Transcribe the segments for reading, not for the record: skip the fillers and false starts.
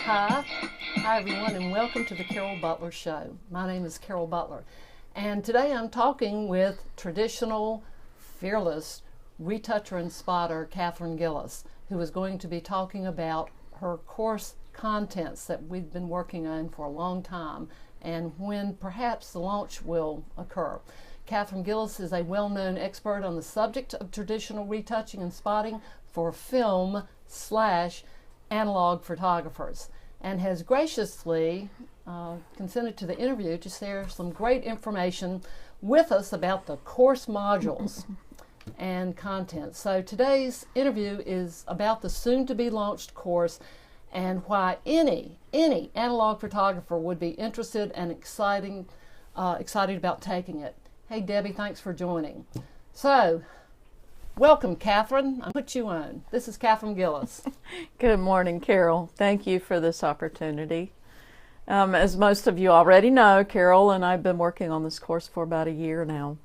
Hi everyone, and welcome to the CAROL Butler Show. My name is CAROL Butler, and today I'm talking with traditional, fearless retoucher and spotter Katherine Gillis, who is going to be talking about her course contents that we've been working on for a long time and when perhaps the launch will occur. Katherine Gillis is a well-known expert on the subject of traditional retouching and spotting for film/analog photographers, and has graciously consented to the interview to share some great information with us about the course modules and content. So today's interview is about the soon-to-be launched course and why any analog photographer would be interested and excited about taking it. Hey Debbie, thanks for joining. So, welcome Katherine. I'll put you on. This is Katherine Gillis. Good morning, Carol. Thank you for this opportunity. As most of you already know, Carol and I have been working on this course for about a year now.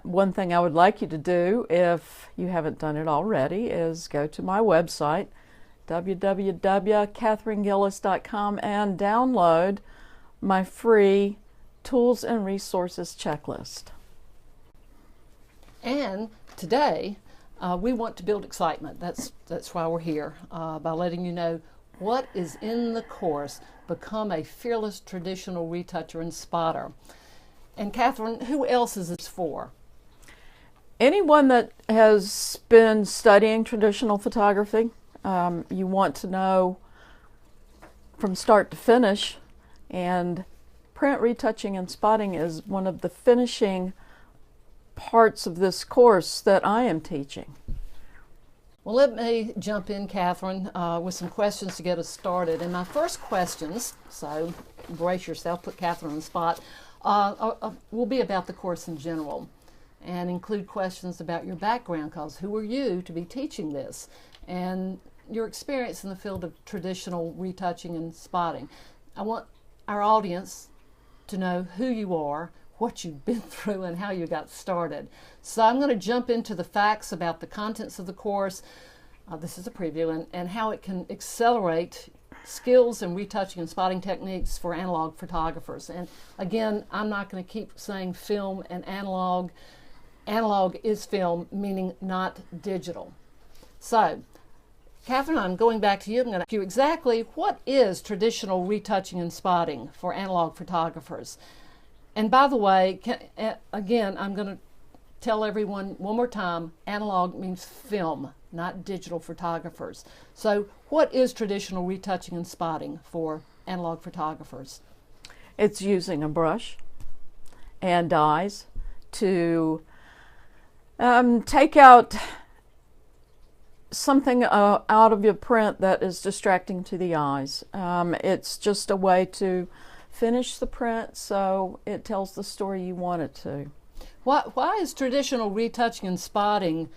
One thing I would like you to do, if you haven't done it already, is go to my website, www.katherinegillis.com, and download my free Tools and Resources checklist. And today, we want to build excitement. That's why we're here, by letting you know what is in the course, Become a Fearless Traditional Retoucher and Spotter. And Katherine, who else is this for? Anyone that has been studying traditional photography, you want to know from start to finish, and print retouching and spotting is one of the finishing parts of this course that I am teaching. Well, let me jump in, Katherine, with some questions to get us started. And my first questions, so brace yourself, put Katherine on the spot, will be about the course in general and include questions about your background, because who are you to be teaching this, and your experience in the field of traditional retouching and spotting. I want our audience to know who you are, what you've been through, and how you got started. So I'm going to jump into the facts about the contents of the course. This is a preview, and how it can accelerate skills in retouching and spotting techniques for analog photographers. And again, I'm not going to keep saying film and analog. Analog is film, meaning not digital. So, Katherine, I'm going back to you. I'm going to ask you exactly what is traditional retouching and spotting for analog photographers. And by the way, again, I'm going to tell everyone one more time, analog means film, not digital photographers. So what is traditional retouching and spotting for analog photographers? It's using a brush and dyes to take out something out of your print that is distracting to the eyes. It's just a way to finish the print so it tells the story you want it to. Why is traditional retouching and spotting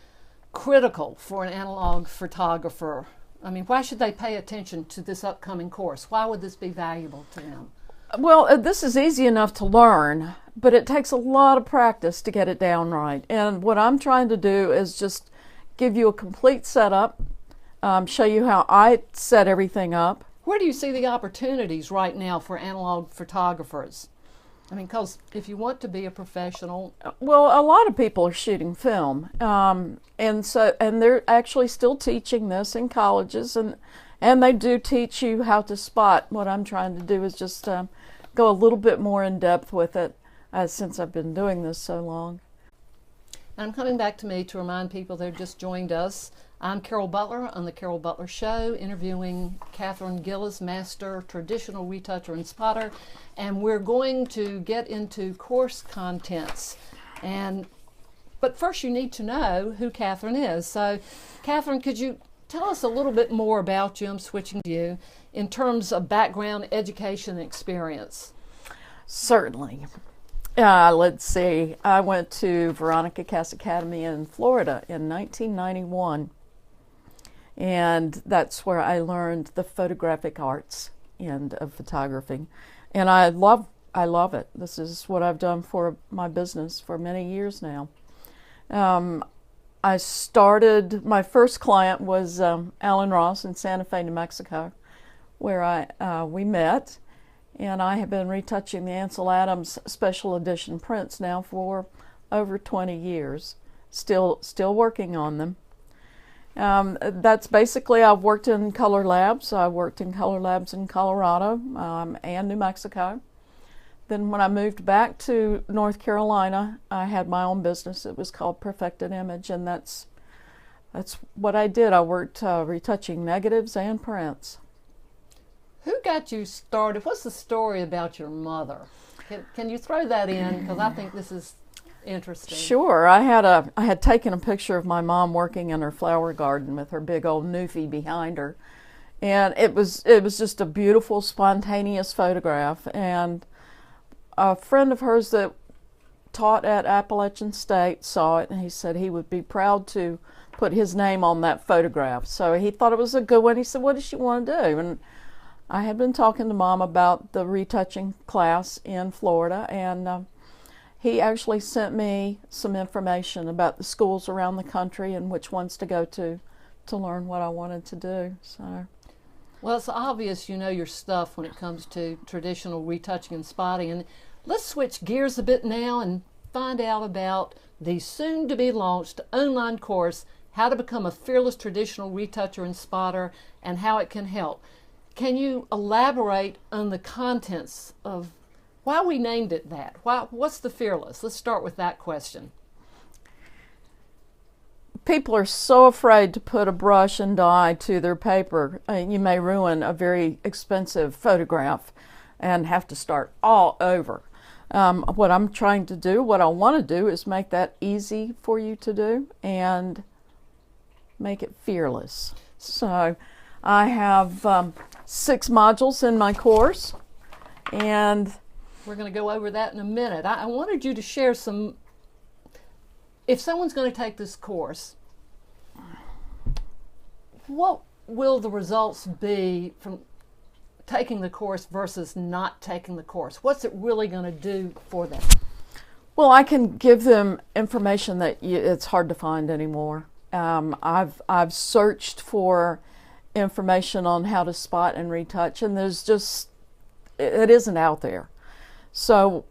critical for an analog photographer? I mean, why should they pay attention to this upcoming course? Why would this be valuable to them? Well, this is easy enough to learn, but it takes a lot of practice to get it down right. And what I'm trying to do is just give you a complete setup, show you how I set everything up. Where do you see the opportunities right now for analog photographers? I mean, because if you want to be a professional... Well, a lot of people are shooting film, and they're actually still teaching this in colleges, and they do teach you how to spot. What I'm trying to do is just go a little bit more in depth with it, since I've been doing this so long. I'm coming back to me to remind people that have just joined us. I'm CAROL Butler on the CAROL Butler Show, interviewing Katherine Gillis, Master Traditional Retoucher and Spotter, and we're going to get into course contents. But first you need to know who Katherine is. So Katherine, could you tell us a little bit more about you? I'm switching to you in terms of background, education, and experience. Certainly. Let's see. I went to Veronica Cass Academy in Florida in 1991, and that's where I learned the photographic arts end of photography, and I love it. This is what I've done for my business for many years now. I started, my first client was Alan Ross in Santa Fe, New Mexico, where we met, and I have been retouching the Ansel Adams special edition prints now for over 20 years. Still working on them. That's basically, I've worked in color labs. I worked in color labs in Colorado and New Mexico. Then when I moved back to North Carolina, I had my own business. It was called Perfected Image, and that's what I did. I worked retouching negatives and prints. Who got you started? What's the story about your mother? Can you throw that in? Because I think this is interesting. Sure. I had taken a picture of my mom working in her flower garden with her big old newfie behind her, and it was just a beautiful, spontaneous photograph. And a friend of hers that taught at Appalachian State saw it, and he said he would be proud to put his name on that photograph. So he thought it was a good one. He said, "What does she want to do?" And I had been talking to Mom about the retouching class in Florida, and he actually sent me some information about the schools around the country and which ones to go to learn what I wanted to do. So, well, it's obvious you know your stuff when it comes to traditional retouching and spotting. And let's switch gears a bit now and find out about the soon-to-be-launched online course, How to Become a Fearless Traditional Retoucher and Spotter, and how it can help. Can you elaborate on the contents of why we named it that? What's the fearless? Let's start with that question. People are so afraid to put a brush and dye to their paper. You may ruin a very expensive photograph and have to start all over. What I'm trying to do, what I want to do, is make that easy for you to do and make it fearless. So I have 6 modules in my course, and we're going to go over that in a minute. I wanted you to share some, if someone's going to take this course, what will the results be from taking the course versus not taking the course? What's it really going to do for them? Well, I can give them information that it's hard to find anymore. I've searched for information on how to spot and retouch, and there's just, it isn't out there. So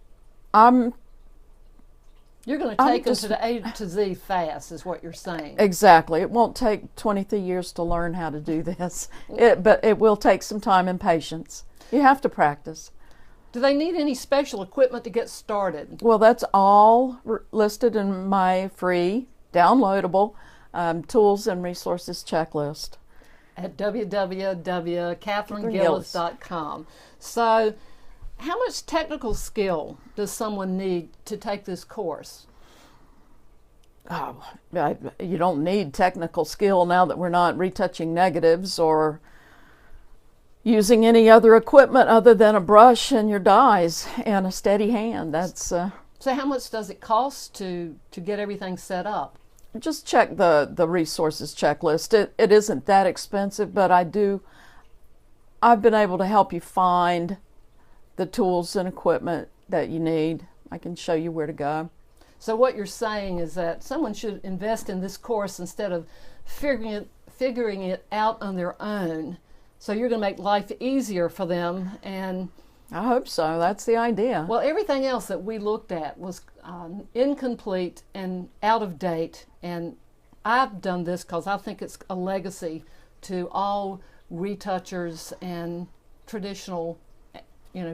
you're going to take them to the A to Z fast, is what you're saying. Exactly. It won't take 23 years to learn how to do this, but it will take some time and patience. You have to practice. Do they need any special equipment to get started? Well, that's all listed in my free, downloadable tools and resources checklist at www.katherinegillis.com. So, how much technical skill does someone need to take this course? Oh, you don't need technical skill now that we're not retouching negatives or using any other equipment other than a brush and your dyes and a steady hand. That's So how much does it cost to get everything set up? Just check the resources checklist. It isn't that expensive, but I've been able to help you find the tools and equipment that you need. I can show you where to go. So what you're saying is that someone should invest in this course instead of figuring it out on their own. So you're going to make life easier for them. And I hope so. That's the idea. Well, everything else that we looked at was incomplete and out of date. And I've done this because I think it's a legacy to all retouchers and traditional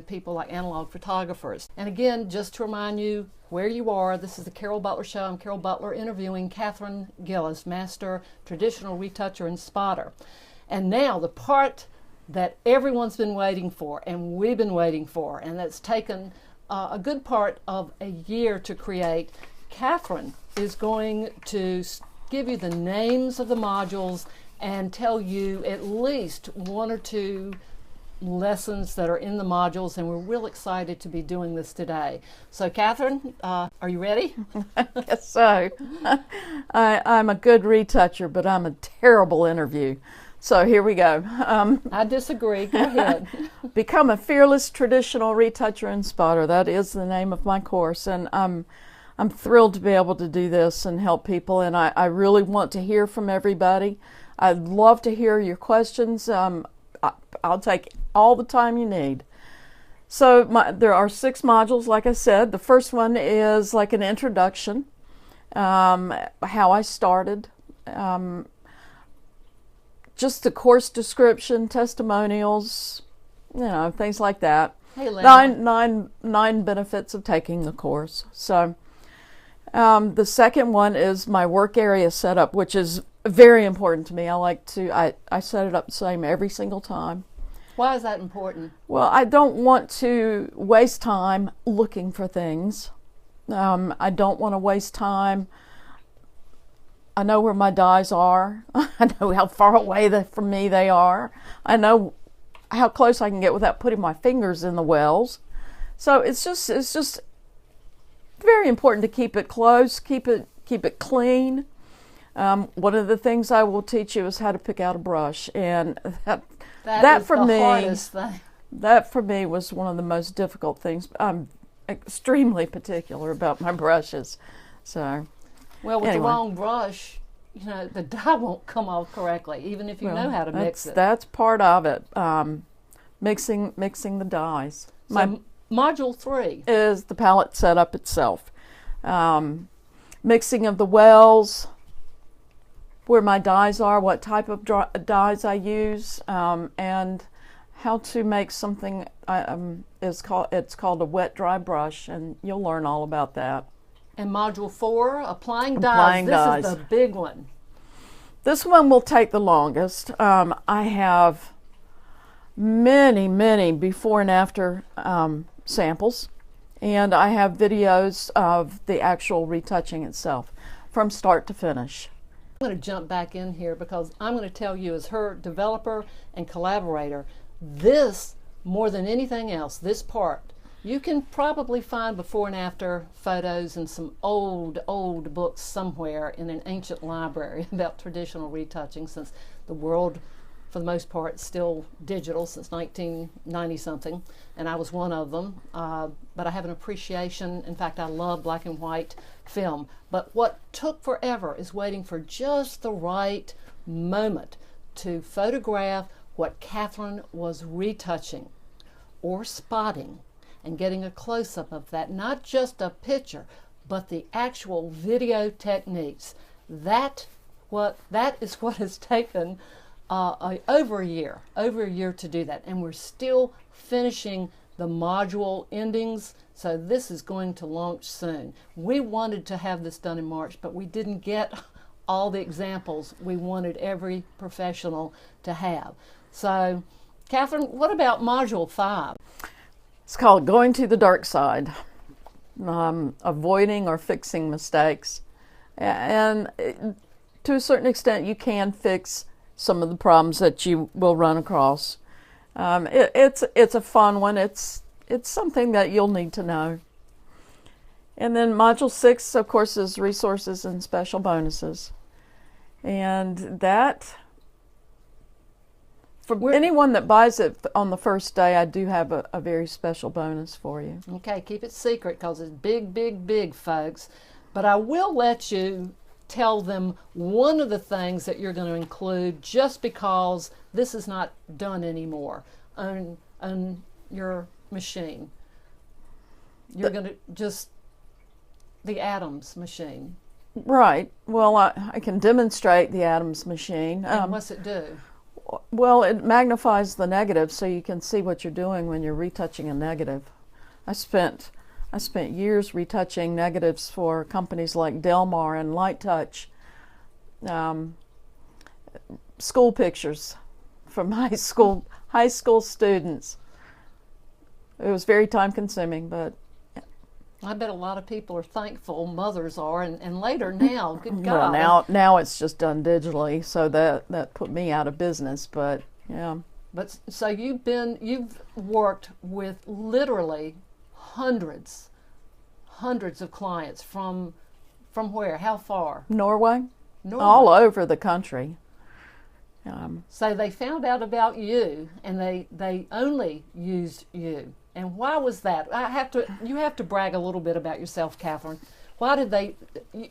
people like analog photographers. And again, just to remind you where you are, this is the Carol Butler Show. I'm Carol Butler interviewing Katherine Gillis, Master Traditional Retoucher and Spotter. And now the part that everyone's been waiting for, and we've been waiting for, and that's taken a good part of a year to create. Katherine is going to give you the names of the modules and tell you at least 1 or 2 lessons that are in the modules, and we're real excited to be doing this today. So Katherine, are you ready? I guess so. I'm a good retoucher, but I'm a terrible interview. So here we go. I disagree. Go ahead. Become a Fearless Traditional Retoucher and Spotter. That is the name of my course, and I'm thrilled to be able to do this and help people, and I really want to hear from everybody. I'd love to hear your questions. I'll take all the time you need. So there are 6 modules, like I said. The first one is like an introduction, how I started, just the course description, testimonials, things like that. Hey, Lynn. Nine benefits of taking the course. So the second one is my work area setup, which is very important to me. I set it up the same every single time. Why is that important? Well, I don't want to waste time looking for things. I don't want to waste time. I know where my dies are. I know how far away from me they are. I know how close I can get without putting my fingers in the wells. So it's just very important to keep it close, keep it clean. One of the things I will teach you is how to pick out a brush, and that for me, hardest thing. That for me was one of the most difficult things. I'm extremely particular about my brushes. So, well, with anyway. the wrong brush, the dye won't come off correctly, even if you know how to mix it. That's part of it. Mixing the dyes. So module 3 is the palette setup itself. Mixing of the wells, where my dyes are, what type of dyes I use, and how to make something. It's called a wet dry brush, and you'll learn all about that. And module 4, applying dyes. This is the big one. This one will take the longest. I have many before and after samples, and I have videos of the actual retouching itself from start to finish. I'm going to jump back in here because I'm going to tell you, as her developer and collaborator, this, more than anything else, this part, you can probably find before and after photos in some old books somewhere in an ancient library about traditional retouching, since the world, for the most part, is still digital since 1990 something, and I was one of them. But I have an appreciation. In fact, I love black and white film. But what took forever is waiting for just the right moment to photograph what Katherine was retouching or spotting, and getting a close-up of that, not just a picture, but the actual video techniques. That is what has taken over a year to do that, and we're still finishing the module endings, so this is going to launch soon. We wanted to have this done in March, but we didn't get all the examples we wanted every professional to have. So, Katherine, what about module 5? It's called Going to the Dark Side, avoiding or fixing mistakes. And to a certain extent, you can fix some of the problems that you will run across. It's a fun one. It's something that you'll need to know. And then module 6, of course, is resources and special bonuses. And that, for anyone that buys it on the first day, I do have a very special bonus for you. Okay, keep it secret because it's big, folks. But I will let you tell them one of the things that you're going to include, just because this is not done anymore on your machine. You're going to just the Adams machine. Right. Well, I can demonstrate the Adams machine. And what's it do? Well, it magnifies the negative so you can see what you're doing when you're retouching a negative. I spent years retouching negatives for companies like Delmar and Light Touch, school pictures from high school students. It was very time consuming, but I bet a lot of people are thankful, mothers are, and later now, good God. Well, now it's just done digitally, so that put me out of business, but yeah. But so you've worked with literally hundreds of clients from where? How far? Norway. All over the country. So they found out about you, and they only used you. And why was that? You have to brag a little bit about yourself, Katherine. Why did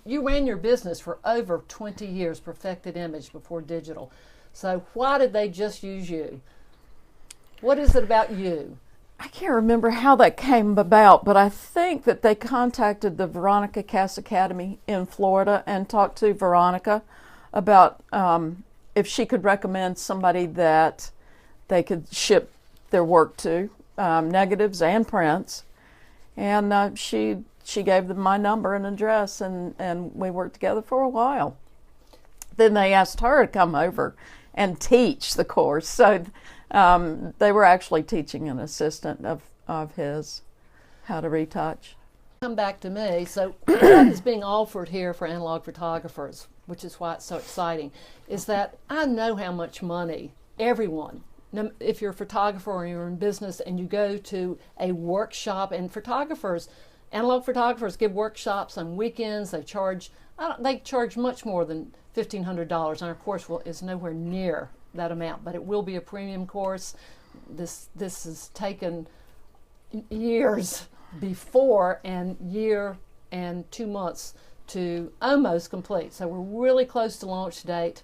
you ran your business for over 20 years, Perfected Image, before digital. So why did they just use you? What is it about you? I can't remember how that came about, but I think that they contacted the Veronica Cass Academy in Florida and talked to Veronica about if she could recommend somebody that they could ship their work to, negatives and prints. And she gave them my number and address, and we worked together for a while. Then they asked her to come over and teach the course. So they were actually teaching an assistant of his how to retouch. Come back to me. So what is being offered here for analog photographers, which is why it's so exciting, is that I know how much money everyone, if you're a photographer or you're in business and you go to a workshop, and analog photographers give workshops on weekends. They charge much more than $1,500, and our course is nowhere near that amount, but it will be a premium course. This has taken years before and year and 2 months to almost complete. So we're really close to launch date,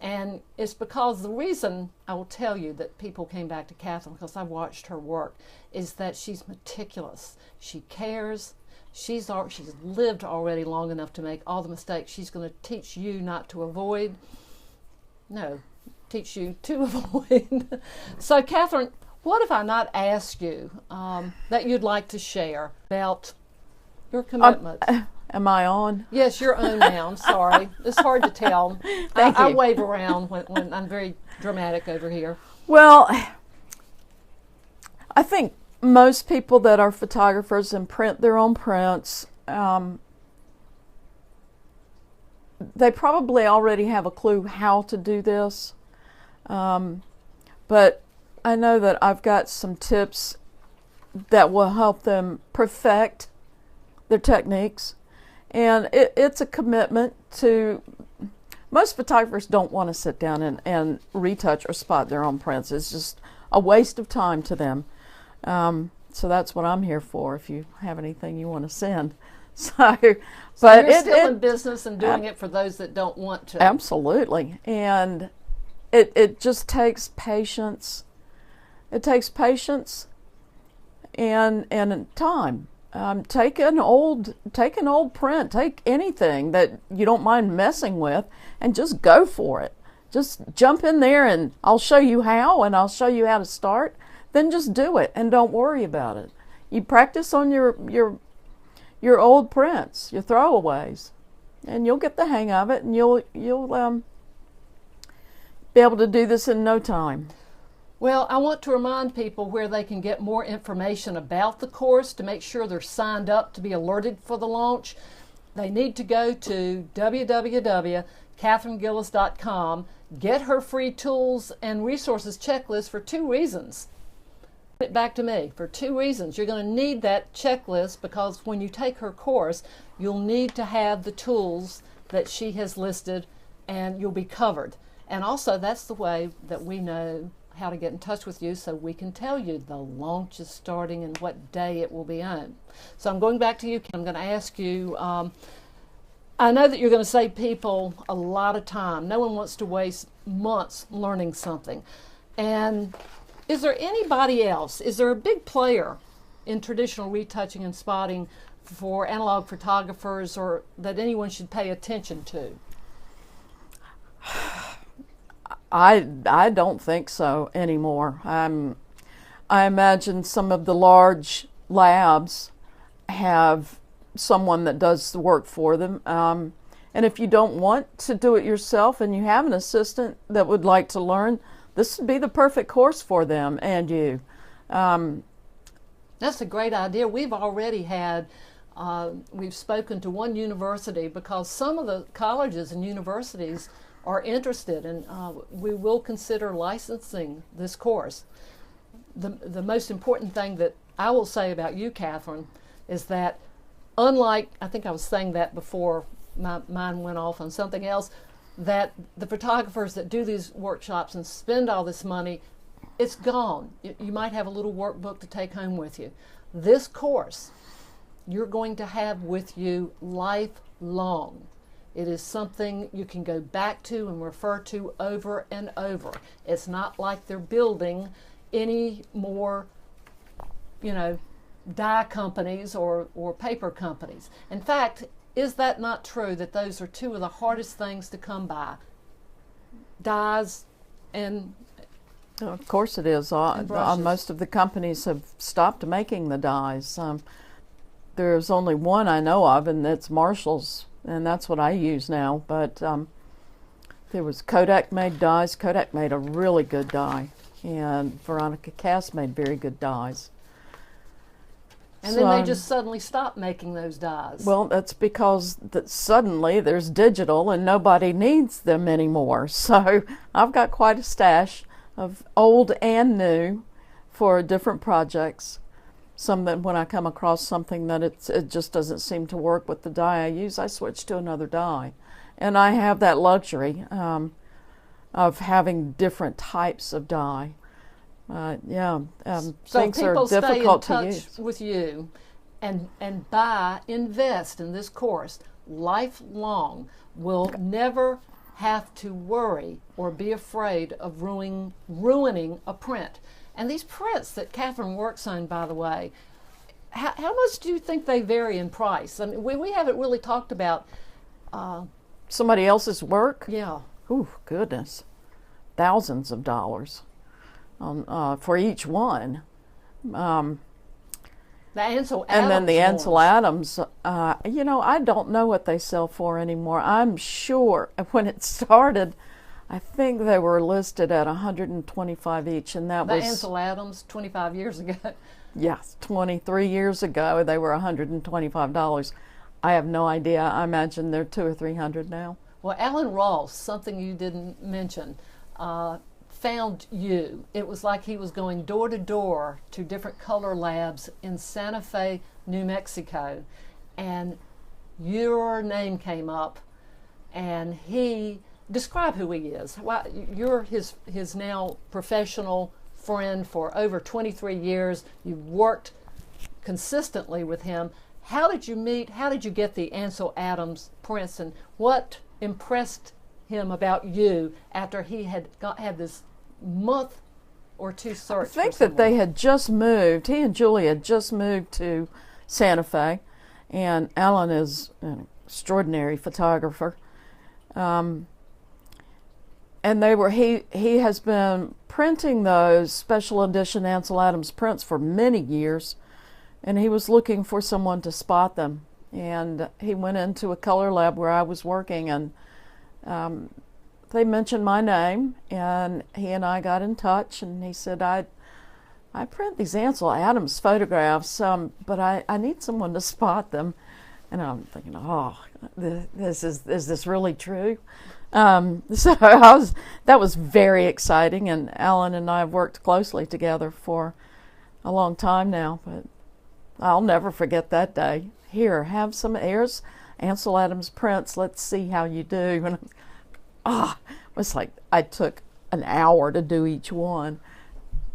and it's because the reason I will tell you that people came back to Katherine, because I watched her work, is that she's meticulous. She cares. She's lived already long enough to make all the mistakes. She's going to teach you not to avoid. No, teach you to avoid. So, Katherine, what if I not ask you that you'd like to share about your commitment? Am I on? Yes, you're on now. I'm sorry. It's hard to tell. I wave around when I'm very dramatic over here. Well, I think most people that are photographers and print their own prints, they probably already have a clue how to do this. But I know that I've got some tips that will help them perfect their techniques. And it's a commitment to, most photographers don't want to sit down and retouch or spot their own prints. It's just a waste of time to them. So that's what I'm here for, if you have anything you want to send. But you're still in business and doing it for those that don't want to. Absolutely. And it just takes patience. It takes patience and time. Take an old print, take anything that you don't mind messing with, and just go for it. Just jump in there, and I'll show you how, and I'll show you how to start. Then just do it, and don't worry about it. You practice on your old prints, your throwaways, and you'll get the hang of it, and you'll be able to do this in no time. Well, I want to remind people where they can get more information about the course to make sure they're signed up to be alerted for the launch. They need to go to www.katherinegillis.com, get her free tools and resources checklist for 2 reasons. Back to me, for 2 reasons. You're going to need that checklist because when you take her course, you'll need to have the tools that she has listed, and you'll be covered. And also, that's the way that we know how to get in touch with you, so we can tell you the launch is starting and what day it will be on. So I'm going back to you. I'm going to ask you, I know that you're going to save people a lot of time. No one wants to waste months learning something. And is there anybody else? Is there a big player in traditional retouching and spotting for analog photographers, or that anyone should pay attention to? I don't think so anymore. I imagine some of the large labs have someone that does the work for them. And if you don't want to do it yourself and you have an assistant that would like to learn, this would be the perfect course for them and you. That's a great idea. We've already had, we've spoken to one university, because some of the colleges and universities are interested, and we will consider licensing this course. The most important thing that I will say about you, Katherine, is that unlike, I think I was saying that before my mind went off on something else, that the photographers that do these workshops and spend all this money, it's gone. You might have a little workbook to take home with you. This course you're going to have with you lifelong. It is something you can go back to and refer to over and over. It's not like they're building any more, dye companies or paper companies. In fact, is that not true that those are two of the hardest things to come by? Dyes and... Of course it is. Most of the companies have stopped making the dyes. There's only one I know of, and that's Marshall's, and that's what I use now. But there was Kodak made dyes. Kodak made a really good dye, and Veronica Cass made very good dyes. And then they just suddenly stopped making those dyes. Well, that's because suddenly there's digital and nobody needs them anymore. So I've got quite a stash of old and new for different projects. Some that when I come across something that it just doesn't seem to work with the dye I use, I switch to another dye. And I have that luxury of having different types of dye. So things are difficult to use. People stay in touch with you and invest in this course lifelong, will never have to worry or be afraid of ruining a print. And these prints that Katherine works on, by the way, how much do you think they vary in price? I mean, we haven't really talked about... somebody else's work? Yeah. Ooh, goodness. Thousands of dollars for each one. The Ansel Adams and then the ones. Ansel Adams, I don't know what they sell for anymore. I'm sure when it started, I think they were listed at $125 each, and that was the Ansel Adams 25 years ago. Yes, 23 years ago they were $125. I have no idea. I imagine they're $200 or $300 now. Well, Alan Ross, something you didn't mention, found you. It was like he was going door to door to different color labs in Santa Fe, New Mexico, and your name came up, and he describe who he is. Well, you're his now professional friend for over 23 years. You've worked consistently with him. How did you meet? How did you get the Ansel Adams prints, and what impressed him about you after he had had this month or two search? I think that they had just moved. He and Julie had just moved to Santa Fe, and Alan is an extraordinary photographer. And he has been printing those special edition Ansel Adams prints for many years, and he was looking for someone to spot them. And he went into a color lab where I was working, and they mentioned my name, and he and I got in touch, and he said, I print these Ansel Adams photographs, but I need someone to spot them. And I'm thinking, is this really true? So that was very exciting, and Alan and I have worked closely together for a long time now, but I'll never forget that day. Here, have some airs, Ansel Adams prints, let's see how you do. And it was like I took an hour to do each one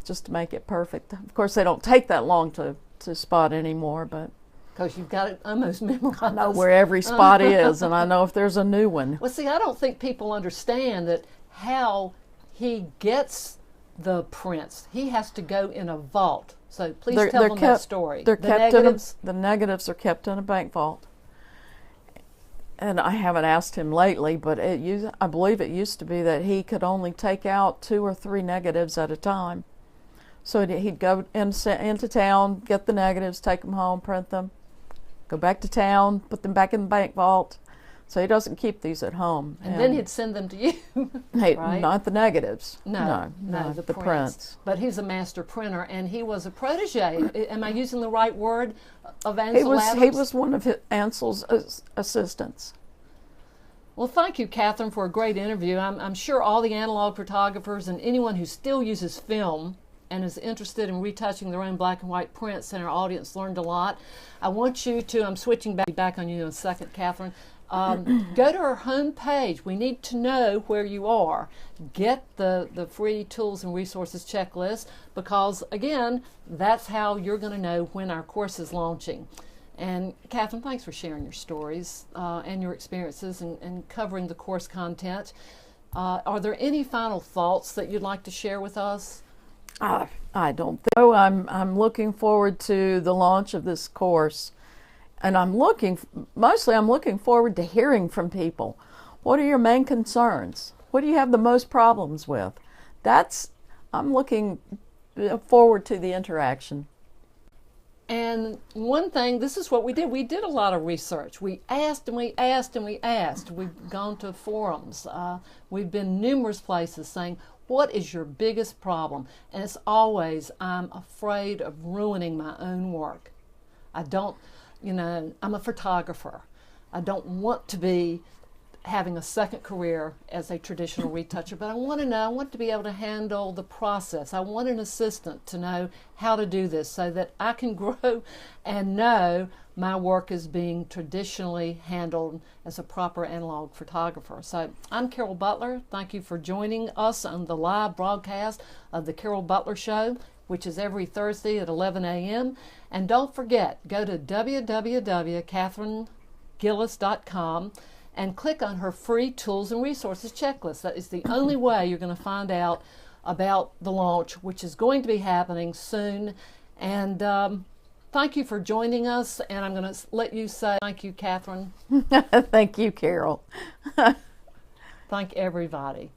just to make it perfect. Of course, they don't take that long to spot anymore, but because you've got it almost memorized. I know where every spot is, and I know if there's a new one. Well, see, I don't think people understand that how he gets the prints. He has to go in a vault. So please tell them that story. The negatives are kept in a bank vault. And I haven't asked him lately, but I believe it used to be that he could only take out 2 or 3 negatives at a time. So he'd go into town, get the negatives, take them home, print them, go back to town, put them back in the bank vault. So he doesn't keep these at home. And then he'd send them to you. Hey, right? Not the negatives. No, the prints. But he's a master printer, and he was a protege. Am I using the right word of Ansel Adams? He was one of Ansel's assistants. Well, thank you, Katherine, for a great interview. I'm sure all the analog photographers and anyone who still uses film and is interested in retouching their own black and white prints and our audience learned a lot. I want you to, I'm switching back on you in a second, Katherine. Go to our home page. We need to know where you are. Get the free tools and resources checklist, because again, that's how you're going to know when our course is launching. And Katherine, thanks for sharing your stories and your experiences and covering the course content. Are there any final thoughts that you'd like to share with us? I don't think so. I'm looking forward to the launch of this course, and I'm looking forward to hearing from people. What are your main concerns? What do you have the most problems with? I'm looking forward to the interaction. And one thing, this is what we did. We did a lot of research. We asked and we asked and we asked. We've gone to forums. We've been numerous places saying, what is your biggest problem? And it's always, I'm afraid of ruining my own work. I'm a photographer. I don't want to be having a second career as a traditional retoucher, but I want to be able to handle the process. I want an assistant to know how to do this so that I can grow and know my work is being traditionally handled as a proper analog photographer. So I'm Carol Butler. Thank you for joining us on the live broadcast of the Carol Butler Show, which is every Thursday at 11 a.m. And don't forget, go to www.katherinegillis.com and click on her free tools and resources checklist. That is the only way you're going to find out about the launch, which is going to be happening soon. And thank you for joining us. And I'm going to let you say thank you, Katherine. Thank you, Carol. Thank everybody.